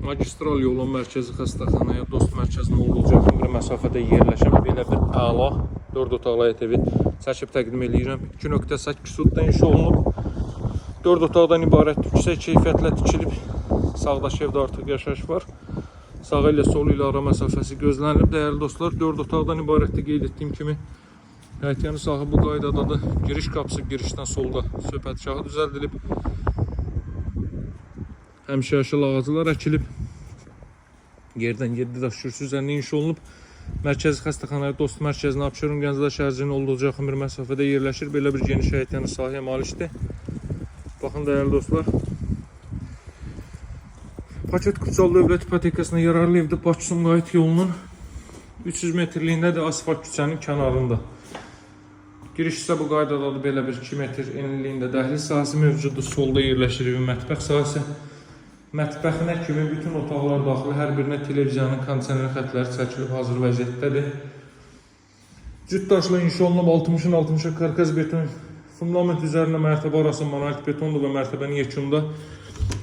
Magistral yolun mərkəzi xəstəxanaya Dost mərkəzinə olduqca yaxın bir məsafədə yerləşən belə bir əla 4 otaqlı evi çəkib təqdim edirəm. 2.8 sotda inşa olunub. 4 otaqdan ibarət yüksək keyfiyyətlə tikilib. Sağdakı evdə artıq yaşayış var. Sağ ilə sol ilə ara məsafəsi gözlənilib. Dəyərli dostlar, 4 otaqdan ibarətdə qeyd etdiyim kimi həyətyanı sahı bu qaydadadır. Giriş qapısı girişdən solda söhbətgahı düzəldilib. Həmişəyaşıl ağaclar əkilib. Yerdən 7 daş kürsü üzərində inşa olunub. Mərkəzi xəstəxanaya Dost mərkəzinə Abşeron Gənclər şəhərciyinin olduqca yaxın bir məsafədə yerləşir. Belə bir geniş həyətyanı sahəyə malikdir. Baxın dəyərli dostlar. Paket Kutsal Dövlət İpotekasına yararlı evdə Bakı-Sumqayıt yolunun 300 metrliyindədir, asfalt küçənin kənarında. Giriş isə bu qaydadadır. Belə bir 2 metr enliliyində dəhliz sahəsi mövcuddur. Solda yerləşir evin mətbəx sahəsi. Mətbəxinə kimi bütün otaqlar daxili, hər birinə televizyanın kondisioner xətləri çəkilib hazır vəziyyətdədir. Cüt daşla inşa olunub 60-ın 60-a karkaz beton fundament üzərində mərtəbə arası monolit betondur və mərtəbənin yekunda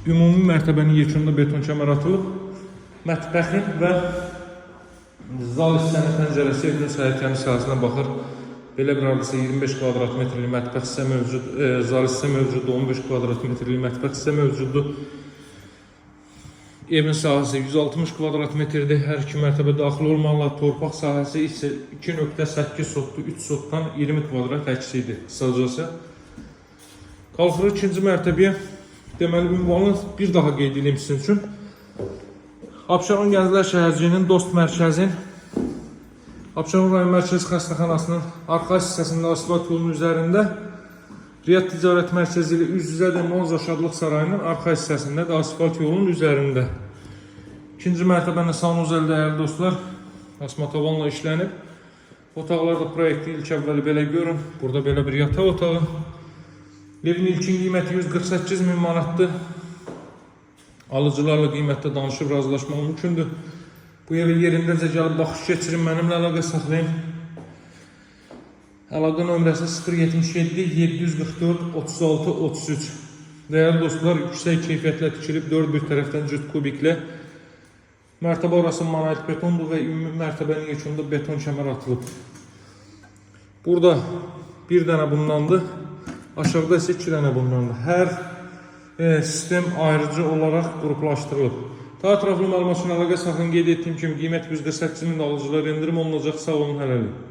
ümumi mərtəbənin yekunda beton kəmər atılıb. Mətbəxin və zal hissənin pəncərəsi evin həyətyanı sahəsinə baxır. Belə bir hardasa 25 kvadrat metrlik mətbəx hissə mövcud, zal hissə mövcuddur, 15 kvadrat metrlik mətbəx hissə mövcuddur. Evin sahəsi 160 kvadrat metrdir. Hər iki mərtəbə daxil olmalılar. Torpaq sahəsi isə 2.8 sotdur. 3 sotdan 20 kvadrat əksidir. Qısacası. Qalxırıq ikinci mərtəbəyə. Deməli, ünvanı bir daha qeyd edeyim sizin üçün. Abşeron Gənclər şəhərciyinin Dost mərkəzin Abşeron rayon mərkəzi xəstəxanasının arxa hissəsində asfalt yolunun üzərində Riyad Ticarət Mərkəzi ilə üz-üzədir. Monza Şadlıq Sarayının arxa hissəsində də asfalt yolunun üzərində. İkinci mərtəbənin sanuzel dəyərli dostlar asma tavanla işlənib. Otaqlarda proyekti ilk əvvəli belə görün. Burada belə bir yataq otağı. Evin ilkin qiyməti 148 min manatdır. Alıcılarla qiymətdə danışıb razılaşmaq mümkündür. Bu evin yerindəcə gəlib baxış keçirin, mənimlə əlaqə saxlayın. Əlaqə nömrəsi 077 744 36 33. Dəyərli dostlar, yüksək keyfiyyətlə tikilib 4 bir tərəfdən cüt kubiklə. Mərtəbə arası monolit betondur və ümumi mərtəbənin yekunda beton kəmər atılıb. Burada bir dənə bundandır. Aşağıda isə 2 dənə bundandır. Hər sistem ayrıcı olaraq qruplaşdırılıb. Daha ətraflı məlumat üçün əlaqə saxlayın. Qeyd etdiyim kimi qiymət %8 min alıcılar endirim olunacaq. Sağ olun, hələlik.